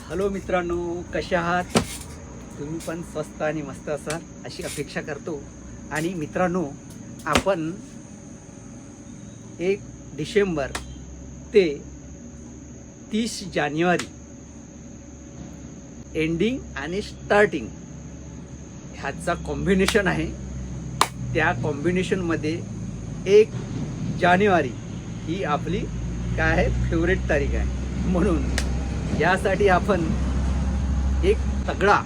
Hello मित्रांनो, कशा आहात तुम्ही? पण स्वस्त आणि मस्त असाल अशी अपेक्षा करतो. आणि मित्रांनो, आपण 1 डिसेंबर ते 30 जानेवारी एंडिंग आणि स्टार्टिंग ह्याचा कॉम्बिनेशन आहे. त्या कॉम्बिनेशनमध्ये 1 जानेवारी ही आपली काय आहे, फेवरेट तारीख आहे. म्हणून यासाठी आपण एक तगडा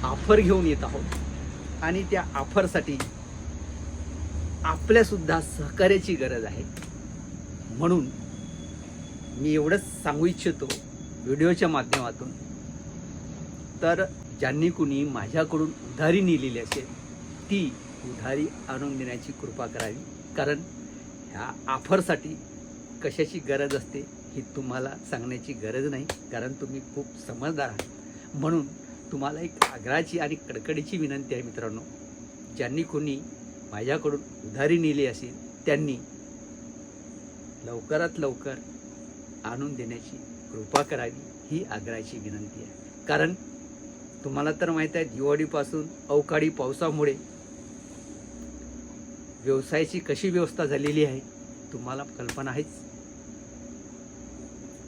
ऑफर घेऊन येत आहोत आणि त्या ऑफरसाठी आपल्यासुद्धा सहकार्याची गरज आहे. म्हणून मी एवढंच सांगू इच्छितो व्हिडिओच्या माध्यमातून, तर ज्यांनी कुणी माझ्याकडून उधारी नेलेली असेल ती उधारी आणून देण्याची कृपा करावी. कारण ह्या ऑफरसाठी कशाची गरज असते ही तुम्हाला सांगण्याची गरज नाही, कारण तुम्ही खूप समजदार आहात. म्हणून तुम्हाला एक आग्रहाची आणि कडकडीची विनंती आहे मित्रांनो, ज्यांनी कोणी माझ्याकडून उधारी नेली असेल त्यांनी लवकरात लवकर आणून देण्याची कृपा करावी ही आग्रहाची विनंती आहे. कारण तुम्हाला तर माहीत आहे, दिवाळीपासून अवकाळी पावसामुळे व्यवसायाची कशी व्यवस्था झालेली आहे तुम्हाला कल्पना आहेच.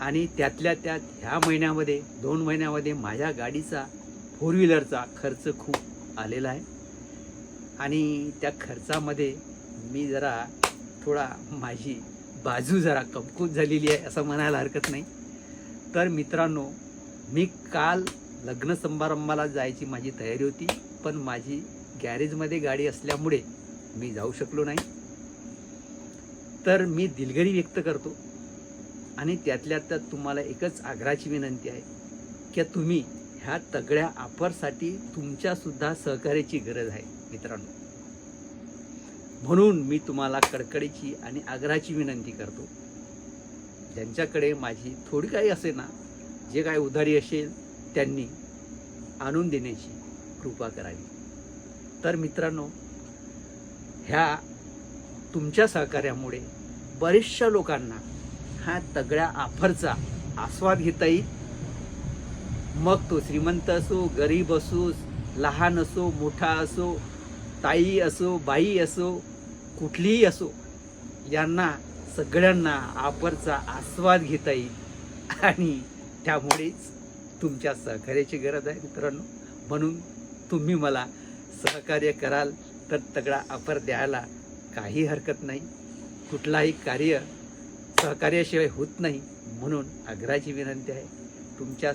आणि त्यातल्या त्यात ह्या महिन्यामध्ये 2 महिन्यामध्ये माझ्या गाडीचा 4 व्हीलरचा खर्च खूप आलेला आहे. आणि त्या खर्चामध्ये मी जरा थोडा माझी बाजू जरा कमकुवत झालेली आहे असं म्हणायला हरकत नाही. तर मित्रांनो, मी काल लग्न समारंभाला जायची माझी तयारी होती, पण माझी गॅरेजमध्ये गाडी असल्यामुळे मी जाऊ शकलो नाही. तर मी दिलगिरी व्यक्त करतो. आणि त्यातल्या त्यात तुम्हाला एकच आग्रहाची विनंती आहे की तुम्ही ह्या तगड्या ऑफरसाठी तुमच्यासुद्धा सहकार्याची गरज आहे मित्रांनो. म्हणून मी तुम्हाला कडकडीची आणि आग्रहाची विनंती करतो, ज्यांच्याकडे माझी थोडी काही असे ना, जे काही उधारी असेल त्यांनी आणून देण्याची कृपा करावी. तर मित्रांनो, ह्या तुमच्या सहकार्यामुळे बरेचशा लोकांना ह्या तगड्या ऑफरचा आस्वाद घेता येईल. मग तो श्रीमंत असो, गरीब असो, लहान असो, मोठा असो, ताई असो, बाई असो, कुठलीही असो, यांना सगळ्यांना ऑफरचा आस्वाद घेता येईल. आणि त्यामुळेच तुमच्या सहकार्याची गरज आहे मित्रांनो. म्हणून तुम्ही मला सहकार्य कराल तर तगडा ऑफर द्यायला काही हरकत नाही. कुठलाही कार्य सहकार्याशिवाय होत नाही. म्हणून आग्रहाची विनंती आहे, तुमच्या